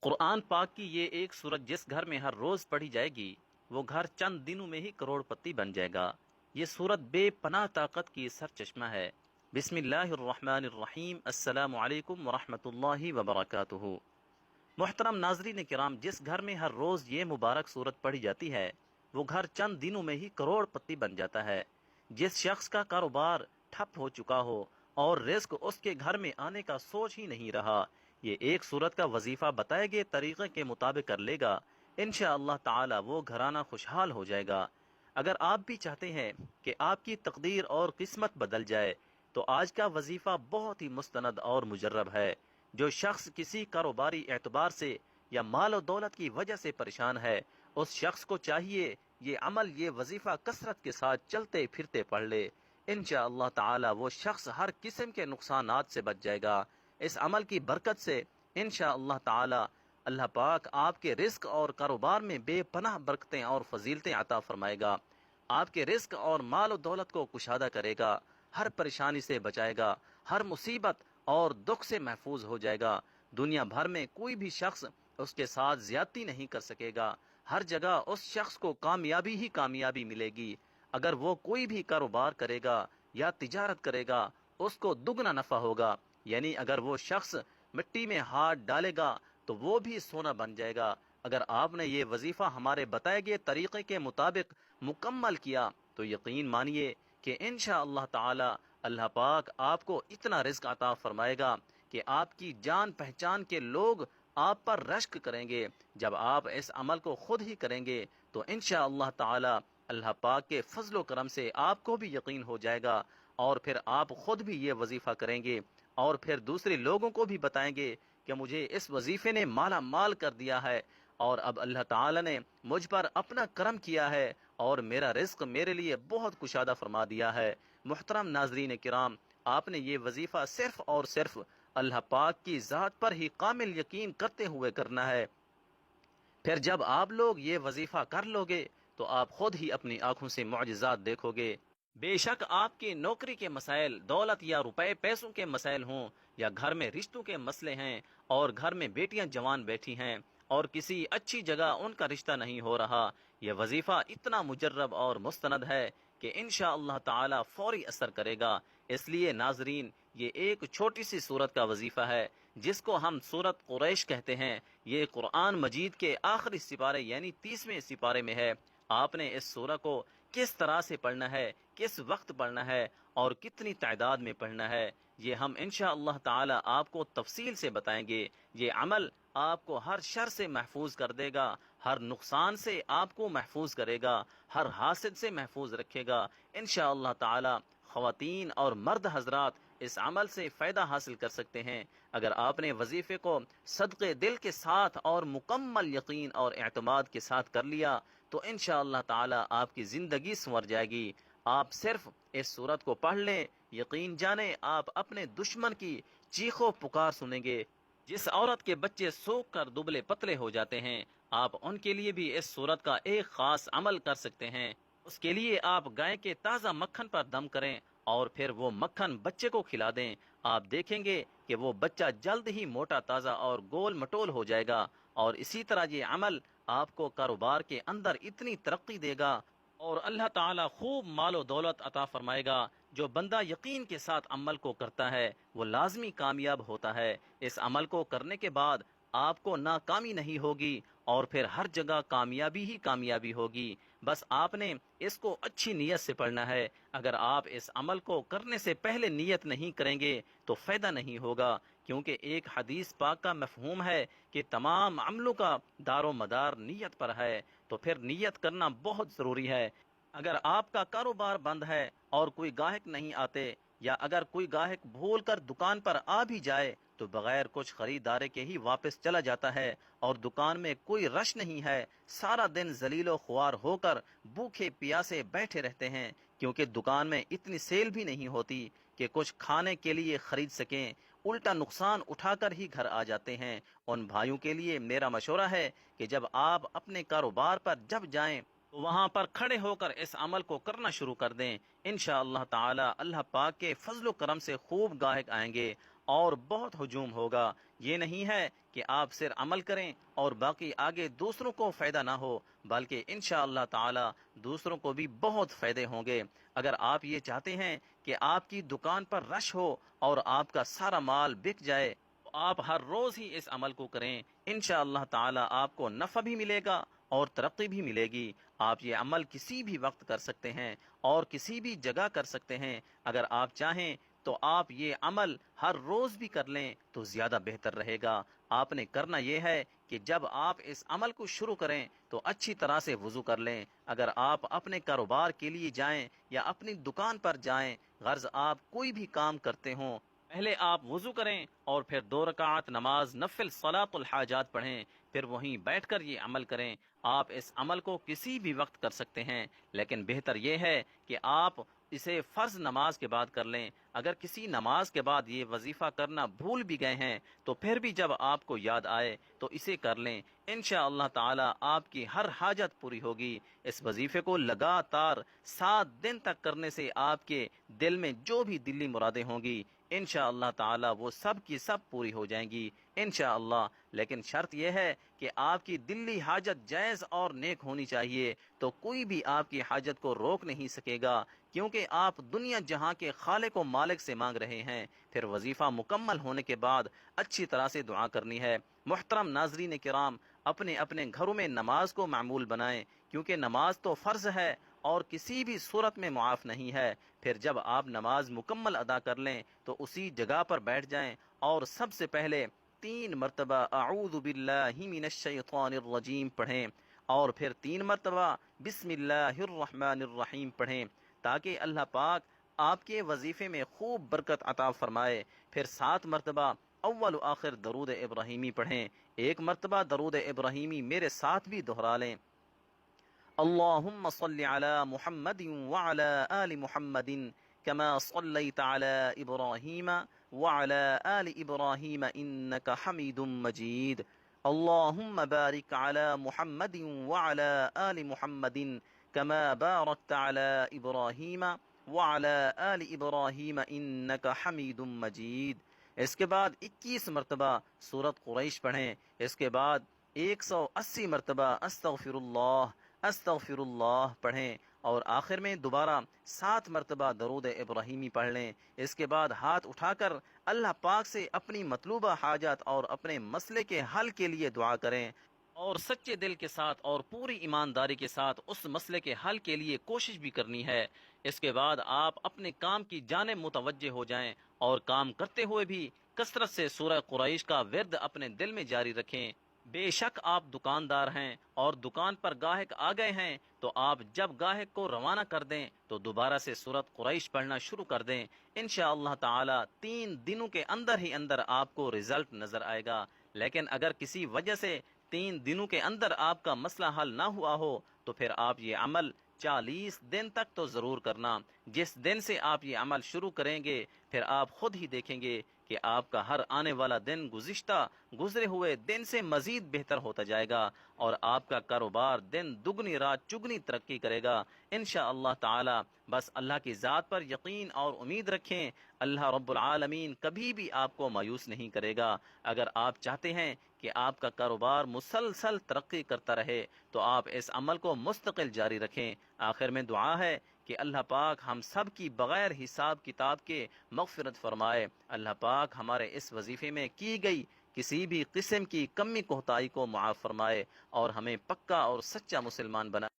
قرآن پاک کی یہ ایک سورت جس گھر میں ہر روز پڑھی جائے گی وہ گھر چند دنوں میں ہی کروڑ پتی بن جائے گا۔ یہ سورت بے پناہ طاقت کی سر چشمہ ہے۔ بسم اللہ الرحمن الرحیم۔ السلام علیکم ورحمۃ اللہ وبرکاتہ۔ محترم ناظرین کرام، جس گھر میں ہر روز یہ مبارک سورت پڑھی جاتی ہے وہ گھر چند دنوں میں ہی کروڑ پتی بن جاتا ہے۔ جس شخص کا کاروبار ٹھپ ہو چکا ہو اور رزق اس کے گھر میں آنے کا سوچ ہی نہیں رہا، یہ ایک سورت کا وظیفہ بتائے گئے طریقے کے مطابق کر لے گا، انشاءاللہ تعالی وہ گھرانہ خوشحال ہو جائے گا۔ اگر آپ بھی چاہتے ہیں کہ آپ کی تقدیر اور قسمت بدل جائے تو آج کا وظیفہ بہت ہی مستند اور مجرب ہے۔ جو شخص کسی کاروباری اعتبار سے یا مال و دولت کی وجہ سے پریشان ہے، اس شخص کو چاہیے یہ عمل، یہ وظیفہ کثرت کے ساتھ چلتے پھرتے پڑھ لے۔ انشاءاللہ تعالی وہ شخص ہر قسم کے نقصانات سے بچ جائے گا۔ اس عمل کی برکت سے انشاءاللہ تعالی اللہ پاک آپ کے رزق اور کاروبار میں بے پناہ برکتیں اور فضیلتیں عطا فرمائے گا۔ آپ کے رزق اور مال و دولت کو کشادہ کرے گا، ہر پریشانی سے بچائے گا، ہر مصیبت اور دکھ سے محفوظ ہو جائے گا۔ دنیا بھر میں کوئی بھی شخص اس کے ساتھ زیادتی نہیں کر سکے گا۔ ہر جگہ اس شخص کو کامیابی ہی کامیابی ملے گی۔ اگر وہ کوئی بھی کاروبار کرے گا یا تجارت کرے گا، اس کو دگنا نفع ہوگا۔ یعنی اگر وہ شخص مٹی میں ہاتھ ڈالے گا تو وہ بھی سونا بن جائے گا۔ اگر آپ نے یہ وظیفہ ہمارے بتائے گئے طریقے کے مطابق مکمل کیا تو یقین مانیے کہ انشاءاللہ تعالی اللہ پاک آپ کو اتنا رزق عطا فرمائے گا کہ آپ کی جان پہچان کے لوگ آپ پر رشک کریں گے۔ جب آپ اس عمل کو خود ہی کریں گے تو انشاءاللہ تعالی اللہ پاک کے فضل و کرم سے آپ کو بھی یقین ہو جائے گا، اور پھر آپ خود بھی یہ وظیفہ کریں گے اور پھر دوسرے لوگوں کو بھی بتائیں گے کہ مجھے اس وظیفے نے مالا مال کر دیا ہے، اور اب اللہ تعالی نے مجھ پر اپنا کرم کیا ہے اور میرا رزق میرے لیے بہت کشادہ فرما دیا ہے۔ محترم ناظرین کرام، آپ نے یہ وظیفہ صرف اور صرف اللہ پاک کی ذات پر ہی کامل یقین کرتے ہوئے کرنا ہے۔ پھر جب آپ لوگ یہ وظیفہ کر لو گے تو آپ خود ہی اپنی آنکھوں سے معجزات دیکھو گے۔ بے شک آپ کی نوکری کے مسائل، دولت یا روپے پیسوں کے مسائل ہوں، یا گھر میں رشتوں کے مسئلے ہیں اور گھر میں بیٹیاں جوان بیٹھی ہیں اور کسی اچھی جگہ ان کا رشتہ نہیں ہو رہا، یہ وظیفہ اتنا مجرب اور مستند ہے کہ انشاءاللہ تعالی فوری اثر کرے گا۔ اس لیے ناظرین، یہ ایک چھوٹی سی سورت کا وظیفہ ہے جس کو ہم سورت قریش کہتے ہیں۔ یہ قرآن مجید کے آخری سپارے یعنی 30ویں سپارے میں ہے۔ آپ نے اس سورہ کو کس طرح سے پڑھنا ہے، کس وقت پڑھنا ہے اور کتنی تعداد میں پڑھنا ہے، یہ ہم انشاءاللہ تعالی آپ کو تفصیل سے بتائیں گے۔ یہ عمل آپ کو ہر شر سے محفوظ کر دے گا، ہر نقصان سے آپ کو محفوظ کرے گا، ہر حاسد سے محفوظ رکھے گا انشاءاللہ تعالی۔ خواتین اور مرد حضرات اس عمل سے فائدہ حاصل کر سکتے ہیں اگر آپ نے وظیفے کو صدقے دل کے ساتھ اور مکمل یقین اور اعتماد کے ساتھ کر لیا تو انشاءاللہ تعالی آپ کی زندگی سنور جائے گی۔ آپ صرف اس سورت کو پڑھ لیں، یقین جانیں آپ اپنے دشمن کی چیخ و پکار سنیں گے۔ جس عورت کے بچے سوکھ کر دبلے پتلے ہو جاتے ہیں، آپ ان کے لیے بھی اس سورت کا ایک خاص عمل کر سکتے ہیں۔ اس کے لیے آپ گائے کے تازہ مکھن پر دم کریں اور پھر وہ مکھن بچے کو کھلا دیں۔ آپ دیکھیں گے کہ وہ بچہ جلد ہی موٹا تازہ اور گول مٹول ہو جائے گا، اور اسی طرح یہ عمل آپ کو کاروبار کے اندر اتنی ترقی دے گا اور اللہ تعالیٰ خوب مال و دولت عطا فرمائے گا۔ جو بندہ یقین کے ساتھ عمل کو کرتا ہے وہ لازمی کامیاب ہوتا ہے۔ اس عمل کو کرنے کے بعد آپ کو ناکامی نہیں ہوگی اور پھر ہر جگہ کامیابی ہی کامیابی ہوگی۔ بس آپ نے اس کو اچھی نیت سے پڑھنا ہے۔ اگر آپ اس عمل کو کرنے سے پہلے نیت نہیں کریں گے تو فائدہ نہیں ہوگا، کیونکہ ایک حدیث پاک کا مفہوم ہے کہ تمام عملوں کا دار و مدار نیت پر ہے، تو پھر نیت کرنا بہت ضروری ہے۔ اگر آپ کا کاروبار بند ہے اور کوئی گاہک نہیں آتے، یا اگر کوئی گاہک بھول کر دکان پر آ بھی جائے تو بغیر کچھ خریدارے کے ہی واپس چلا جاتا ہے، اور دکان میں کوئی رش نہیں ہے، سارا دن ذلیل و خوار ہو کر بھوکے پیاسے بیٹھے رہتے ہیں، کیونکہ دکان میں اتنی سیل بھی نہیں ہوتی کہ کچھ کھانے کے لیے خرید سکیں، الٹا نقصان اٹھا کر ہی گھر آ جاتے ہیں۔ ان بھائیوں کے لیے میرا مشورہ ہے کہ جب آپ اپنے کاروبار پر جب جائیں تو وہاں پر کھڑے ہو کر اس عمل کو کرنا شروع کر دیں۔ انشاءاللہ تعالی اللہ پاک کے فضل و کرم سے خوب گاہک آئیں گے اور بہت ہجوم ہوگا۔ یہ نہیں ہے کہ آپ صرف عمل کریں اور باقی آگے دوسروں کو فائدہ نہ ہو، بلکہ انشاءاللہ تعالی دوسروں کو بھی بہت فائدے ہوں گے۔ اگر آپ یہ چاہتے ہیں کہ آپ کی دکان پر رش ہو اور آپ کا سارا مال بک جائے، تو آپ ہر روز ہی اس عمل کو کریں، انشاءاللہ تعالی آپ کو نفع بھی ملے گا اور ترقی بھی ملے گی۔ آپ یہ عمل کسی بھی وقت کر سکتے ہیں اور کسی بھی جگہ کر سکتے ہیں۔ اگر آپ چاہیں تو آپ یہ عمل ہر روز بھی کر لیں تو زیادہ بہتر رہے گا۔ آپ نے کرنا یہ ہے کہ جب آپ اس عمل کو شروع کریں تو اچھی طرح سے وضو کر لیں۔ اگر آپ اپنے کاروبار کے لیے جائیں یا اپنی دکان پر جائیں، غرض آپ کوئی بھی کام کرتے ہوں، پہلے آپ وضو کریں اور پھر 2 رکعت نماز نفل صلاۃ الحاجات پڑھیں، پھر وہیں بیٹھ کر یہ عمل کریں۔ آپ اس عمل کو کسی بھی وقت کر سکتے ہیں، لیکن بہتر یہ ہے کہ آپ اسے فرض نماز کے بعد کر لیں۔ اگر کسی نماز کے بعد یہ وظیفہ کرنا بھول بھی گئے ہیں تو پھر بھی جب آپ کو یاد آئے تو اسے کر لیں، انشاءاللہ تعالی آپ کی ہر حاجت پوری ہوگی۔ اس وظیفے کو لگاتار 7 دن تک کرنے سے آپ کے دل میں جو بھی دلی مرادیں ہوں گی انشاءاللہ تعالی وہ سب کی سب پوری ہو جائیں گی انشاءاللہ۔ لیکن شرط یہ ہے کہ آپ کی دلی حاجت جائز اور نیک ہونی چاہیے، تو کوئی بھی آپ کی حاجت کو روک نہیں سکے گا، کیونکہ آپ دنیا جہاں کے خالق و مالک سے مانگ رہے ہیں۔ پھر وظیفہ مکمل ہونے کے بعد اچھی طرح سے دعا کرنی ہے۔ محترم ناظرین کرام، اپنے اپنے گھروں میں نماز کو معمول بنائیں، کیونکہ نماز تو فرض ہے اور کسی بھی صورت میں معاف نہیں ہے۔ پھر جب آپ نماز مکمل ادا کر لیں تو اسی جگہ پر بیٹھ جائیں اور سب سے پہلے 3 مرتبہ اعوذ باللہ من الشیطان الرجیم پڑھیں اور پھر 3 مرتبہ بسم اللہ الرحمن الرحیم پڑھیں، تاکہ اللہ پاک آپ کے وظیفے میں خوب برکت عطا فرمائے۔ پھر 7 مرتبہ اول و آخر درود ابراہیمی پڑھیں۔ 1 مرتبہ درود ابراہیمی میرے ساتھ بھی دہرا لیں۔ اللهم صل على محمد وعلى آل محمد كما صليت على إبراهيم وعلى آل إبراهيم إنك حميد مجيد. اللهم بارك على محمد وعلى آل محمد كما باركت على إبراهيم وعلى آل إبراهيم إنك حميد مجيد. اس کے بعد 21 مرتبہ سورت قریش پڑھیں۔ اس کے بعد 180 مرتبہ استغفر اللہ پڑھیں اور آخر میں دوبارہ 7 مرتبہ درود ابراہیمی پڑھ لیں۔ اس کے بعد ہاتھ اٹھا کر اللہ پاک سے اپنی مطلوبہ حاجت اور اپنے مسئلے کے حل کے لیے دعا کریں، اور سچے دل کے ساتھ اور پوری ایمانداری کے ساتھ اس مسئلے کے حل کے لیے کوشش بھی کرنی ہے۔ اس کے بعد آپ اپنے کام کی جانب متوجہ ہو جائیں اور کام کرتے ہوئے بھی کثرت سے سورہ قریش کا ورد اپنے دل میں جاری رکھیں۔ بے شک آپ دکاندار ہیں اور دکان پر گاہک آ گئے ہیں، تو آپ جب گاہک کو روانہ کر دیں تو دوبارہ سے سورت قریش پڑھنا شروع کر دیں۔ انشاءاللہ تعالی 3 دنوں کے اندر ہی اندر آپ کو رزلٹ نظر آئے گا۔ لیکن اگر کسی وجہ سے 3 دنوں کے اندر آپ کا مسئلہ حل نہ ہوا ہو تو پھر آپ یہ عمل 40 دن تک تو ضرور کرنا۔ جس دن سے آپ یہ عمل شروع کریں گے پھر آپ خود ہی دیکھیں گے کہ آپ کا ہر آنے والا دن گزرے ہوئے دن سے مزید بہتر ہوتا جائے گا اور آپ کا کاروبار دن دگنی رات چگنی ترقی کرے گا انشاءاللہ تعالی۔ بس اللہ کی ذات پر یقین اور امید رکھیں، اللہ رب العالمین کبھی بھی آپ کو مایوس نہیں کرے گا۔ اگر آپ چاہتے ہیں کہ آپ کا کاروبار مسلسل ترقی کرتا رہے تو آپ اس عمل کو مستقل جاری رکھیں۔ آخر میں دعا ہے کہ اللہ پاک ہم سب کی بغیر حساب کتاب کے مغفرت فرمائے۔ اللہ پاک ہمارے اس وظیفے میں کی گئی کسی بھی قسم کی کمی کوتاہی کو معاف فرمائے اور ہمیں پکا اور سچا مسلمان بنائے۔